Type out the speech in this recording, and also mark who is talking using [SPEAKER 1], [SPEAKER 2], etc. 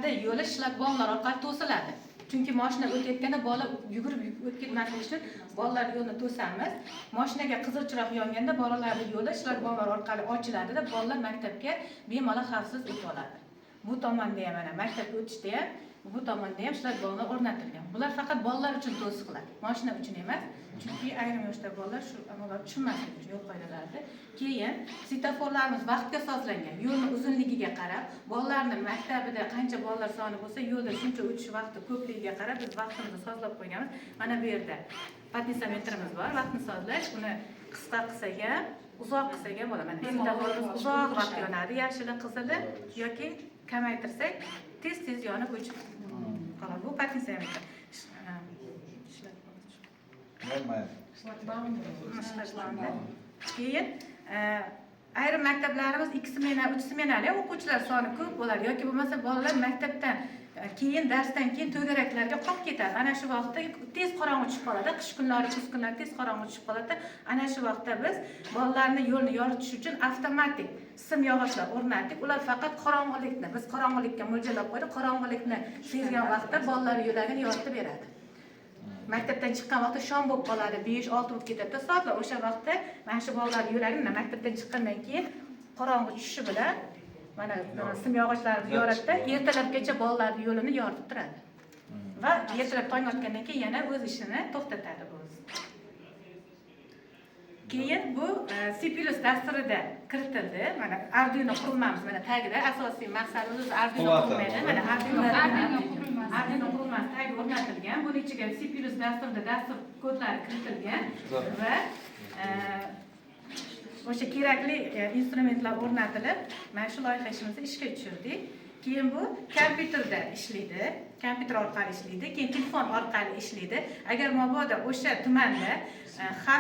[SPEAKER 1] yo'llarda yo'li shlagbaumlar orqali to'siladi. Chunki mashina o'tayotganda bola yugurib o'tib ketmasligi uchun bolalar yo'lni to'samiz. Mashinaga qizil chiroq yonganda bolalarning yo'li shlagbaumlar orqali ochiladi-da, bolalar maktabga bemalol xavfsiz o'tib oladi. Bu tomonda ham mana maktabga o'tishda ham bu tomonda ham shlagbaumlar o'rnatilgan. Bular faqat bolalar uchun to'siqlar, mashina uchun emas. Chunki ayrim yoshda bolalar shu amallarni tushunmasligi uchun yo'l qoidalarini. Keyin svetoforlarimiz vaqtga sozlangan. Yo'lni uzunligiga qarab, bolalarning maktabida qancha bolalar soni bo'lsa, yo'lda shuncha o'tish vaqti ko'pligiga qarab biz vaqtimizni sozlab qo'yganmiz. Mana bu yerda potentsiometrimiz bor. Vaqtni sozlash, uni qisqa qilsak ham, uzoq qilsak ham bo'ladi. Mana svetoforimiz uzoq vaqt yonadi, yashili, qizili yoki kamaytirsak tez-tez yonib o'chib qoladi. Bu potentsiometr. Keyin ayrim maktablarimiz 2 smena, 3 smenali o'quvchilar soni ko'p bo'ladi yoki bo'lmasa bolalar maktabdan keyin darsdan keyin to'garaklarga qolib ketadi. Ana shu vaqtda tez qorong'i tushib qoladi. Qish kunlari, kuz kunlari tez qorong'i tushib qoladi. Ana shu vaqtda biz bolalarning yo'lni yoritish uchun avtomatik sim yog'ochlar o'rnatdik. Ular faqat qorong'ilikni, biz qorong'ilikka mo'ljallab qo'ydik. Qorong'ilikni sezgan vaqtda bolalar yo'lagini yoritib beradi. Maktabdan chiqqan vaqtda shom bo'lib qoladi, 5-6 bo'lib ketadi soatlar. O'sha vaqtda mana shu bolalar yo'lagini maktabdan chiqqandan keyin qorong'i tushishi bilan mana sim yog'ochlarini yoritdi, ertalabgacha bolalarning yo'lini yoritib turadi. Va ertalab tong otgandan keyin yana o'z ishini to'xtatadi o'zi. Keyin bu C+ dasturida kiritildi. Mana Arduino qurilmamiz mana tagida asosiy maqsadimiz Arduino qurilmaydi. Mana Arduino qurilmasi tagi o'rnatilgan. Buning ichiga C+ dasturida dastur kodlari kiritilgan va o'sha kerakli instrumentlar o'rnatilib, mana shu loyiha ishimizni ishga tushirdik. Keyin bu kompyuterda ishlaydi, kompyuter orqali ishlaydi, keyin telefon orqali ishlaydi. Agar mabodo o'sha tumanda